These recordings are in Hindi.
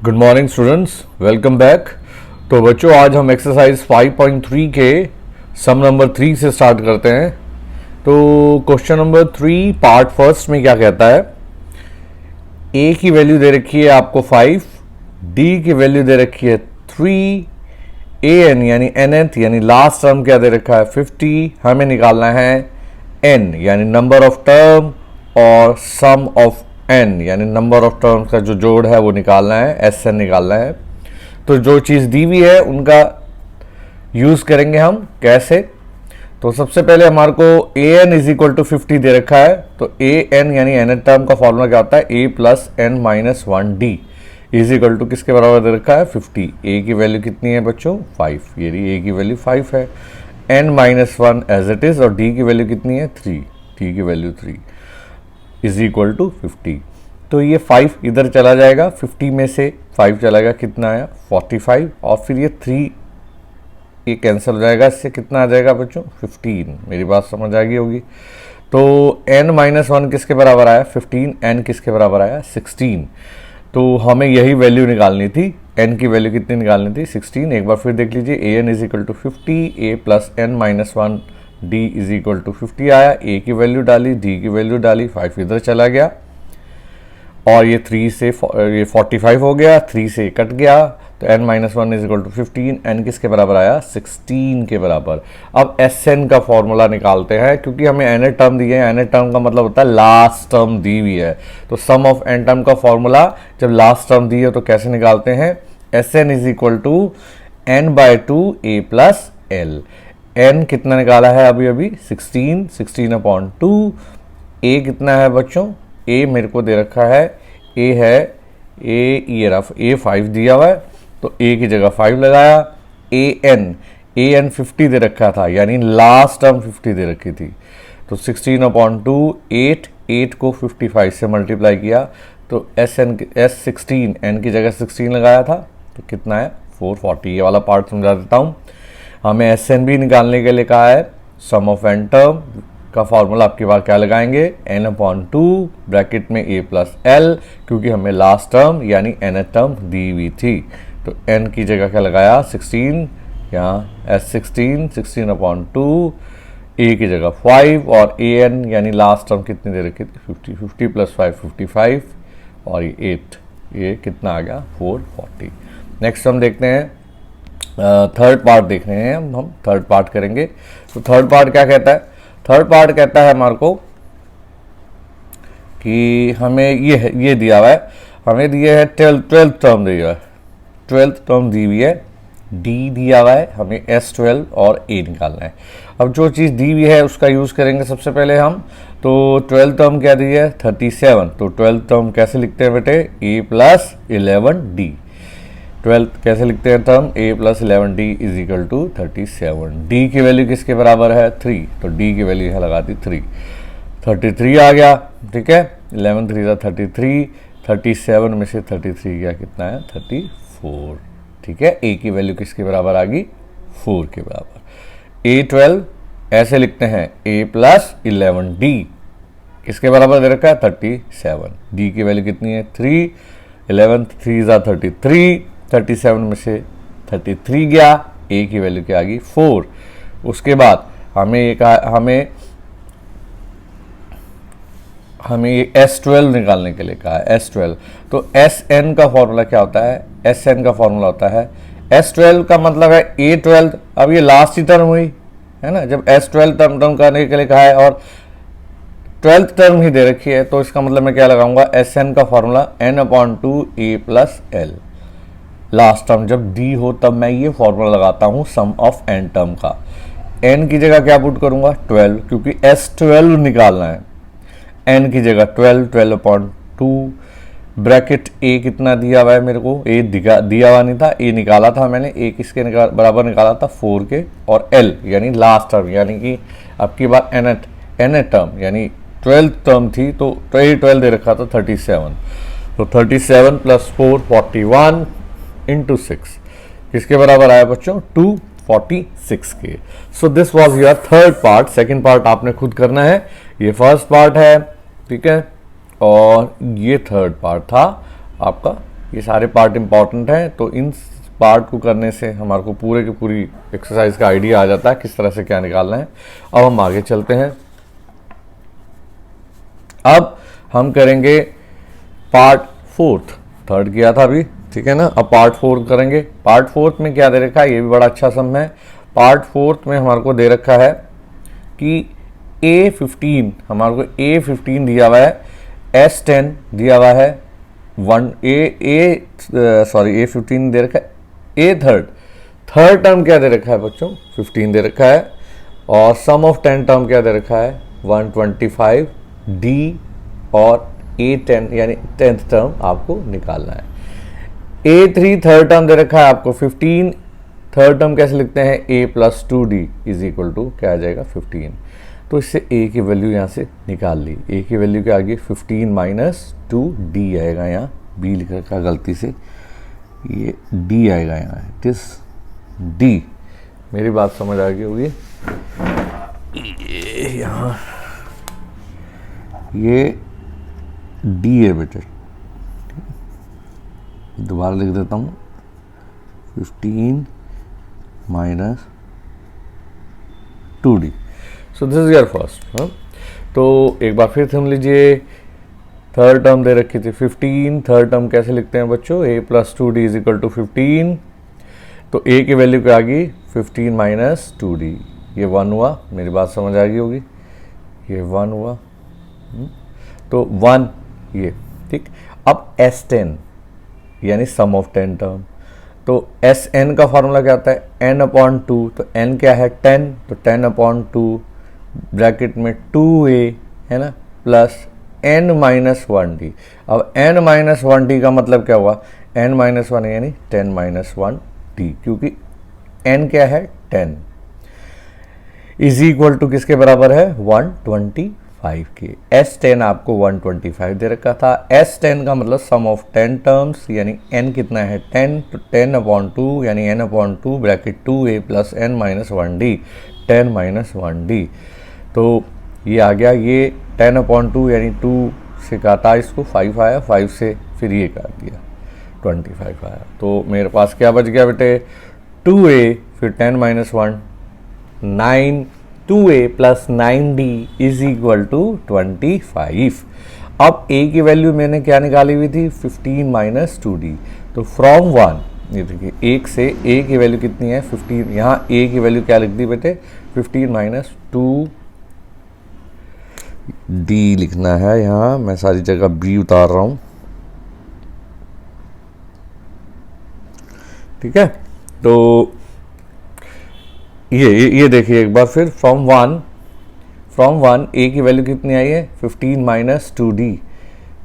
Good morning students, welcome back. तो बच्चों आज हम एक्सरसाइज 5.3 के सम नंबर 3 से स्टार्ट करते हैं। तो क्वेश्चन नंबर 3 पार्ट फर्स्ट में क्या कहता है, ए की वैल्यू दे रखी है आपको 5, डी की वैल्यू दे रखी है 3, ए एन यानी nth यानी लास्ट टर्म क्या दे रखा है 50। हमें निकालना है n यानी नंबर ऑफ टर्म और सम ऑफ n यानी नंबर ऑफ टर्म्स का जो जोड़ है वो निकालना है, एस एन निकालना है। तो जो चीज़ दी हुई है उनका यूज़ करेंगे हम कैसे। तो सबसे पहले हमारे को A N is equal to 50 दे रखा है। तो ए एन यानी एन टर्म का फॉर्मूला क्या होता है, A plus N minus 1 D is equal to किसके बराबर दे रखा है 50। ए की वैल्यू कितनी है बच्चों 5, ये रही ए की वैल्यू 5 है, n minus 1 as it is, और डी की वैल्यू कितनी है 3, डी की वैल्यू 3 इज इक्वल टू 50। तो ये 5 इधर चला जाएगा, 50 में से 5 चला गया, कितना आया 45, और फिर ये 3 ये कैंसिल हो जाएगा, इससे कितना आ जाएगा बच्चों 15। मेरी बात समझ आ गई होगी। तो n माइनस 1 किसके बराबर आया 15, n किसके बराबर आया 16। तो हमें यही वैल्यू निकालनी थी, n की वैल्यू कितनी निकालनी थी 16। एक बार फिर देख लीजिए, A N is equal to 50, A plus N minus 1 D is equal to 50 आया, ए की वैल्यू डाली, डी की वैल्यू डाली, 5 इधर चला गया, और ये 3 से ये 45 हो गया, 3 से कट गया, तो n minus 1 is equal to 15, n किसके बराबर आया 16 के बराबर। अब एस एन का फॉर्मूला निकालते हैं, क्योंकि हमें एन टर्म दी है, एन टर्म का मतलब होता है लास्ट टर्म दी हुई है। तो सम ऑफ एन टर्म का फॉर्मूला जब लास्ट टर्म दी है तो कैसे निकालते हैं, S n is equal to n by 2 A plus L. n कितना निकाला है अभी अभी 16, 16 अपॉन 2। a कितना है बच्चों, a मेरे को दे रखा है, a है ये रफ a 5 दिया हुआ है, तो a की जगह 5 लगाया। a n 50 दे रखा था, यानी लास्ट टर्म 50 दे रखी थी। तो 16 अपॉन 2 8 को 55 से मल्टीप्लाई किया, तो s 16 n की जगह 16 लगाया था, तो कितना है 440। ये वाला पार्ट समझा देता हूँ। हमें एस एन भी निकालने के लिए कहा है, सम ऑफ एन टर्म का फॉर्मूला आपकी बार क्या लगाएंगे, एन अपॉन 2 ब्रैकेट में ए प्लस एल, क्योंकि हमें लास्ट टर्म यानी एन टर्म दी हुई थी। तो एन की जगह क्या लगाया 16, यहाँ एस 16 अपॉन 2, ए की जगह 5, और ए एन यानी लास्ट टर्म कितनी दे रखी थी 50 प्लस 5 55, और ये 8, ये कितना आ गया 440। नेक्स्ट हम देखते हैं थर्ड पार्ट देख रहे हैं हम थर्ड पार्ट करेंगे। तो थर्ड पार्ट क्या कहता है, थर्ड पार्ट कहता है हमारे को कि हमें ये दिया हुआ है, हमें दिया है 12th टर्म दिया है, 12th टर्म दी हुई है, डी दिया हुआ है, हमें S12 और A निकालना है। अब जो चीज़ दी हुई है उसका यूज़ करेंगे सबसे पहले हम। तो 12th टर्म क्या दी है 37, तो 12th टर्म कैसे लिखते हैं बेटे, A प्लस 11D। 12th कैसे लिखते हैं term, a plus 11d is equal to 37। d की वैल्यू किसके बराबर है 3, तो d की वैल्यू यहाँ लगा दी 3, 33 आ गया, ठीक है, 11 3 33, 37 में से 33 गया कितना है 34, ठीक है। a की वैल्यू किसके बराबर आ गई 4 के बराबर। a12 ऐसे लिखते हैं a प्लस 11d किसके बराबर दे रखा है 37, d की वैल्यू कितनी है 3, 11 3 33, 37 में से 33 गया, a की वैल्यू क्या आ गई 4। उसके बाद हमें ये कहा, हमें ये S12 निकालने के लिए कहा है, S12। तो Sn का फॉर्मूला क्या होता है, Sn का फॉर्मूला होता है, S12 का मतलब है A12। अब ये लास्ट ही टर्म हुई है ना, जब S12 टर्म करने के लिए कहा है और 12th टर्म ही दे रखी है, तो इसका मतलब मैं क्या लगाऊंगा, Sn का formula n upon 2 a plus L. Last term जब डी हो तब मैं ये फॉर्मूला लगाता हूँ सम ऑफ एन टर्म का। एन की जगह क्या पुट करूँगा 12, क्योंकि S12 निकालना है, एन की जगह 12 अपॉन 2 ब्रैकेट ए कितना दिया हुआ है मेरे को, ए दिया हुआ नहीं था, ए निकाला था मैंने, ए किसके बराबर निकाला था 4 के, और एल यानी लास्ट टर्म, यानी कि आपकी बात एन टर्म यानी 12th टर्म थी, तो 12 दे रखा था 37, तो 37 प्लस 4 41 इंटू 6 किसके बराबर आया बच्चों 246 के। So this was your third part. Second part आपने खुद करना है, ये फर्स्ट पार्ट है, ठीक है, और ये थर्ड पार्ट था आपका ये सारे पार्ट इंपॉर्टेंट हैं, तो इन पार्ट को करने से हमारे को पूरे की पूरी एक्सरसाइज का आइडिया आ जाता है किस तरह से क्या निकालना है। अब हम आगे चलते हैं। अब हम करेंगे पार्ट फोर्थ, थर्ड किया था अभी, ठीक है ना। अब पार्ट फोर्थ करेंगे। पार्ट फोर्थ में क्या दे रखा है, ये भी बड़ा अच्छा सम है। पार्ट फोर्थ में हमारे को दे रखा है कि A15, हमारे को A15 दिया हुआ है, S10 दिया हुआ है, A15 दे रखा है, A थर्ड टर्म क्या दे रखा है बच्चों, 15 दे रखा है, और सम ऑफ 10 टर्म क्या दे रखा है, 125 D, और A10 यानी 10th टर्म आपको निकालना है। A3 थर्ड टर्म दे रखा है आपको 15, थर्ड टर्म कैसे लिखते हैं, A+2D इज इक्वल टू क्या आ जाएगा 15। तो इससे A की वैल्यू यहाँ से निकाल ली। A की वैल्यू के आगे 15 - 2D आएगा, यहाँ B लिख रखा गलती से, ये D आएगा यहाँ, इट इज D। मेरी बात समझ आ गई होगी। ये यहाँ ये D है बेटे, दोबारा लिख देता हूँ, 15 - 2D। So this is your first. तो एक बार फिर सुन लीजिए, थर्ड टर्म दे रखी थी 15, थर्ड टर्म कैसे लिखते हैं बच्चों, A+2D इज इक्वल टू 15। तो A की वैल्यू क्या आ गई, 15 - 2D, ये 1 हुआ। मेरी बात समझ आ गई होगी, ये 1 हुआ, तो 1 ये, ठीक। अब S10 यानी सम ऑफ 10 टर्म, तो Sn का फॉर्मूला क्या आता है, n/2, तो n क्या है 10, तो 10/2 ब्रैकेट में 2a है ना, प्लस n-1d। अब n-1d का मतलब क्या हुआ, n-1 यानी 10 - 1d, क्योंकि n क्या है 10, इज इक्वल टू किसके बराबर है, 125 के। S10 आपको 125 दे रखा था। S10 का मतलब सम ऑफ 10 टर्म्स, यानी n कितना है 10, तो 10/2 यानी n/2 bracket 2a plus n-1d, 10 - 1d। तो ये आ गया, ये 10/2 यानी 2 से काटा, इसको 5 आया, 5 से फिर ये काट दिया, 25 आया। तो मेरे पास क्या बच गया बेटे, 2a फिर 10 - 1, 9, 2a plus 9d is equal to 25। अब a की वैल्यू मैंने क्या निकाली हुई थी, 15 - 2d। तो फ्रॉम 1, ये देखिए 1 से a की वैल्यू कितनी है 15, यहाँ a की वैल्यू क्या लिख दी बेटे, 15 - 2d लिखना है। यहाँ मैं सारी जगह b उतार रहा हूँ, ठीक है। तो ये देखिए एक बार फिर, फ्रॉम वन a की वैल्यू कितनी आई है, 15 - 2d,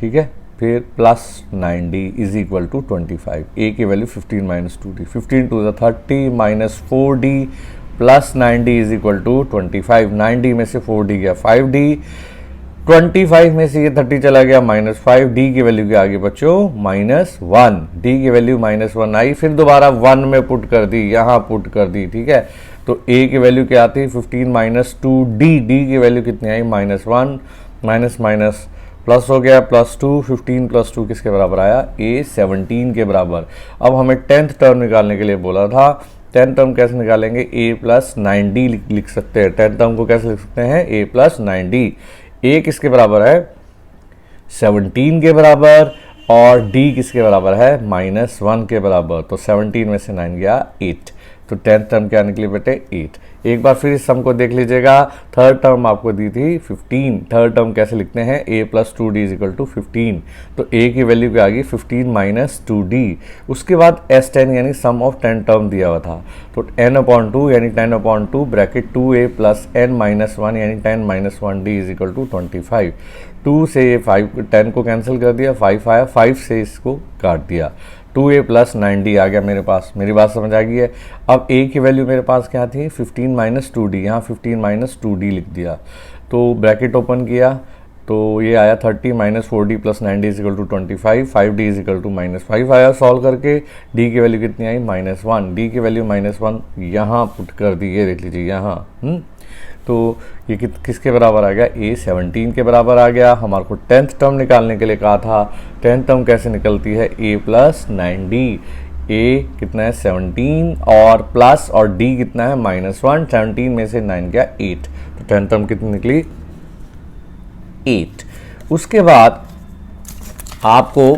ठीक है, फिर plus 9d is equal to 25। a की value 15 - 2d, 15 2 30 minus 4d plus 9d is equal to 25। 9d में से 4d गया 5d, 25 में से ये 30 चला गया -5, d की वैल्यू क्या आ गई बच्चों, -1, d की वैल्यू -1 आई, फिर दोबारा 1 में पुट कर दी, यहाँ पुट कर दी, ठीक है। तो a की वैल्यू क्या आती है, 15 - 2d, d की वैल्यू कितनी आई, -1, माइनस माइनस प्लस हो गया, +2, 15 + 2 किसके बराबर आया, a 17 के बराबर। अब हमें 10th टर्म निकालने के लिए बोला था, 10th टर्म कैसे निकालेंगे, a + 9d लिख सकते हैं। 10th टर्म को कैसे लिख सकते हैं, a + 9d। a किसके बराबर है, 17 के बराबर, और d किसके बराबर है, -1 के बराबर। तो 17 में से 9 गया 8, तो 10th टर्म क्या निकली बेटे, 8। एक बार फिर इस सम को देख लीजिएगा, थर्ड टर्म आपको दी थी 15, थर्ड टर्म कैसे लिखते हैं, a + 2d = 15। तो a की वैल्यू क्या आ गई, 15 - 2d। उसके बाद S10 यानी सम ऑफ 10 टर्म दिया हुआ था, तो n/2 यानी 10/2 ब्रैकेट 2a प्लस n-1 यानी 10 - 1d = 25। 2 से ये 10 को कैंसिल कर दिया, 5 आया, 5 से इसको काट दिया, 2a + 9d आ गया मेरे पास। मेरी बात समझ आ गई है। अब a की वैल्यू मेरे पास क्या थी, 15 - 2d, यहाँ 15 - 2d लिख दिया, तो ब्रैकेट ओपन किया, तो ये आया 30 - 4d + 9d = 25, 5d = -5 आया सॉल्व करके। d की वैल्यू कितनी आई, -1, d की वैल्यू -1 यहाँ पुट कर दी, ये देख लीजिए यहाँ। तो ये किसके बराबर आ गया, ए 17 के बराबर आ गया। हमारे को 10th टर्म निकालने के लिए कहा था, 10th टर्म कैसे निकलती है, ए प्लस 9d। ए कितना है 17 और प्लस और डी कितना है -1, 17 में से 9 गया 8, तो 10th टर्म कितनी निकली 8। उसके बाद आपको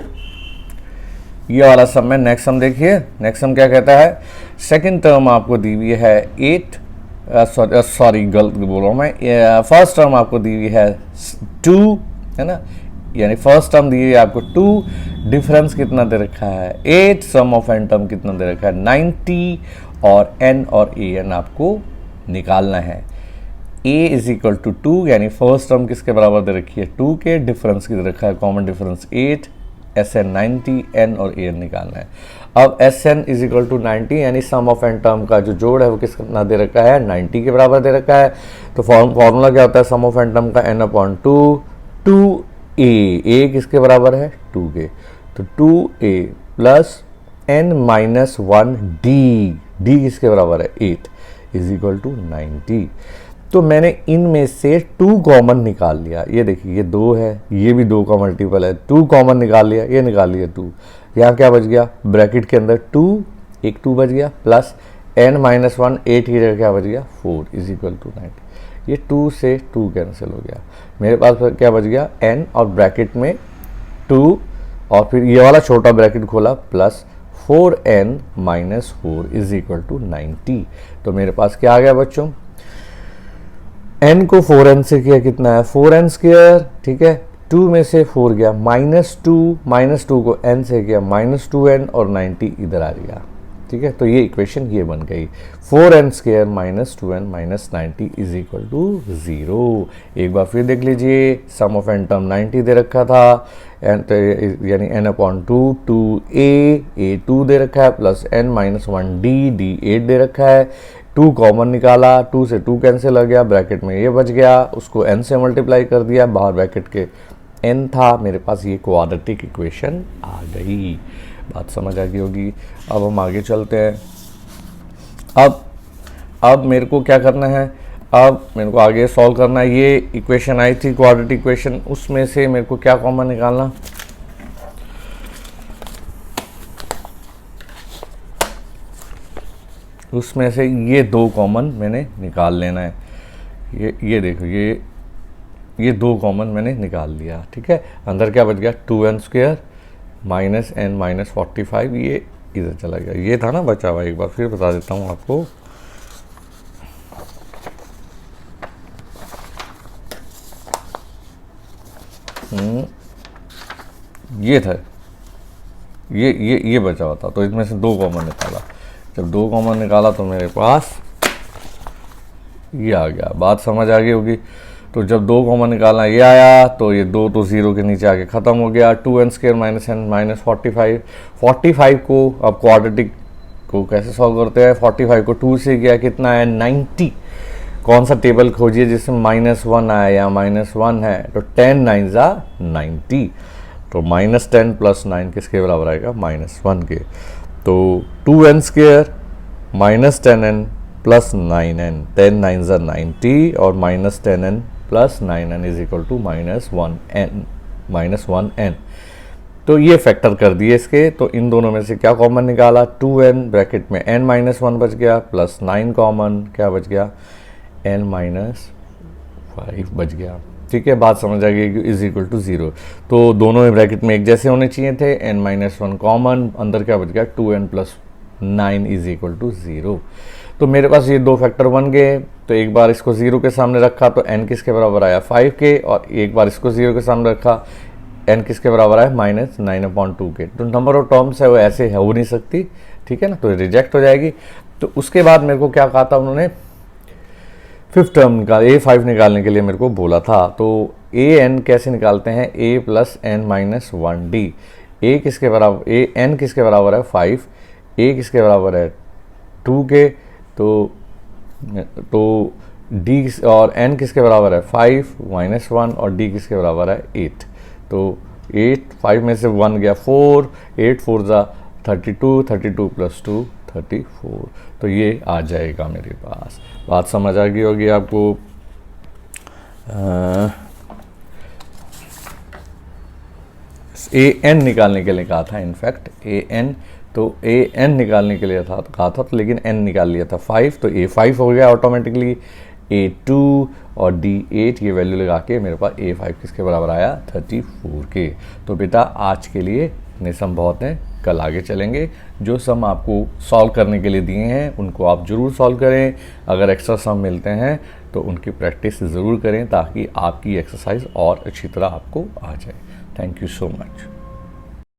ये वाला सम में नेक्स्ट सम देखिए, नेक्स्ट सम क्या कहता है, सेकंड टर्म आपको दी हुई है 8, सॉरी गलत बोल रहा हूँ मैं, फर्स्ट टर्म आपको दी हुई है 2 है ना, यानी फर्स्ट टर्म दी हुई है आपको 2, डिफरेंस कितना दे रखा है 8, सम ऑफ एन टर्म कितना दे रखा है 90, और एन और ए एन आपको निकालना है। a इज इक्वल टू 2, यानी फर्स्ट टर्म किसके बराबर दे रखी है 2 के, डिफरेंस की दे रखा है कॉमन डिफरेंस 8, Sn 90, n और an निकालना है। अब Sn इज इक्वल टू 90, यानी सम ऑफ एन टर्म का जो जोड़ है वो किसका दे रखा है 90 के बराबर दे रखा है। तो फॉर्मूला क्या होता है सम ऑफ एन टर्म का, n/2, 2a किसके बराबर है 2 के, तो 2a प्लस n-1d, d किसके बराबर है 8 इज इक्वल टू 90। तो मैंने इनमें से 2 कॉमन निकाल लिया, ये देखिए ये 2 है, ये भी 2 का मल्टीपल है, 2 कॉमन निकाल लिया, ये निकाल लिया 2, यहाँ क्या बच गया ब्रैकेट के अंदर 2, एक 2 बच गया, प्लस n-1 8 की जगह क्या बच गया 4 इज इक्वल टू 90। ये 2 से 2 कैंसिल हो गया, मेरे पास क्या बच गया n और ब्रैकेट में 2 और फिर ये वाला छोटा ब्रैकेट खोला plus 4n-4 is equal to 90। तो मेरे पास क्या आ गया बच्चों, n को 4n से किया कितना है 4n स्क्वायर, ठीक है, 2 में से 4 गया -2 को n से किया -2n और 90 इधर आ गया, ठीक है। तो ये इक्वेशन ये बन गई 4n square -2n -90 is equal to 0। एक बार फिर देख लीजिए, सम ऑफ एन टर्म 90 दे रखा था, यानी n/2, 2a 2 दे रखा है, प्लस n-1d, d 8 दे रखा है, 2 कॉमन निकाला, 2 से 2 कैंसिल हो गया, ब्रैकेट में ये बच गया, उसको n से मल्टीप्लाई कर दिया, बाहर ब्रैकेट के n था, मेरे पास ये क्वाड्रेटिक इक्वेशन आ गई। बात समझ आ गई होगी। अब हम आगे चलते हैं। अब मेरे को क्या करना है, अब मेरे को आगे सॉल्व करना है। ये इक्वेशन आई थी क्वाड्रेटिक इक्वेशन, उसमें से मेरे को क्या कॉमन निकालना, उसमें से ये 2 कॉमन मैंने निकाल लेना है। ये देखो ये 2 कॉमन मैंने निकाल लिया, ठीक है। अंदर क्या बच गया 2n स्क्वायर -n-45, ये इधर चला गया, ये था ना बचा हुआ, एक बार फिर बता देता हूँ आपको। ये था, ये बचा हुआ था, तो इसमें से 2 कॉमन निकाला। जब 2 कॉमन निकाला तो मेरे पास ये आ गया, बात समझ आ गई होगी। तो जब 2 कॉमन निकालना ये आया, तो ये 2 तो 0 के नीचे आके ख़त्म हो गया। 2n स्क्वायर -n -45 को अब क्वाड्रेटिक को कैसे सॉल्व करते हैं, 45 को 2 से किया कितना है 90। कौन सा टेबल खोजिए जिसमें -1 आया या -1 है, तो 10 9 ज़ा 90, तो -10 + 9 किसके बराबर आएगा -1 के। तो 2n स्क्वायर -10n + 9n, 10 9 ज़ा 90 और -10n + 9n is equal to -1n। तो ये फैक्टर कर दिए इसके। तो इन दोनों में से क्या कॉमन निकाला, 2n ब्रैकेट में n-1 बच गया, प्लस 9 कॉमन क्या बच गया n-5 बच गया, ठीक है। बात समझ आ गई, इज इक्वल टू 0। तो दोनों में ब्रैकेट में एक जैसे होने चाहिए थे, n-1 कॉमन, अंदर क्या बच गया 2n + 9 इज इक्वल टू 0। तो मेरे पास ये 2 फैक्टर बन गए। तो एक बार इसको 0 के सामने रखा तो n किसके बराबर आया 5 के, और एक बार इसको 0 के सामने रखा n किसके बराबर आया -9/2 के। तो नंबर ऑफ टर्म्स है वो ऐसे हो नहीं सकती, ठीक है ना, तो रिजेक्ट हो जाएगी। तो उसके बाद मेरे को क्या कहा था उन्होंने, 5th टर्म निकाल a5 निकालने के लिए मेरे को बोला था। तो an कैसे निकालते हैं, a + n-1d। a किसके बराबर, n किसके बराबर है 5, a किसके बराबर है 2 के, तो d और n किसके बराबर है 5 -1 और d किसके बराबर है 8। तो 8 5 में से 1 गया 4, 8 4 ज़ा 32, 32 + 2 34। तो ये आ जाएगा मेरे पास। बात समझ आ गई होगी आपको। ए एन निकालने के लिए कहा था, इनफैक्ट ए एन, तो ए एन निकालने के लिए था कहा था, तो लेकिन एन निकाल लिया था 5, तो ए 5 हो गया ऑटोमेटिकली। ए 2 और डी 8 ये वैल्यू लगा के मेरे पास ए 5 किसके बराबर आया, 34 के। तो बेटा आज के लिए इतने सम बहुत हैं, कल आगे चलेंगे। जो सम आपको सॉल्व करने के लिए दिए हैं उनको आप ज़रूर सॉल्व करें। अगर एक्स्ट्रा सम मिलते हैं तो उनकी प्रैक्टिस ज़रूर करें ताकि आपकी एक्सरसाइज और अच्छी तरह आपको आ जाए। Thank you so much.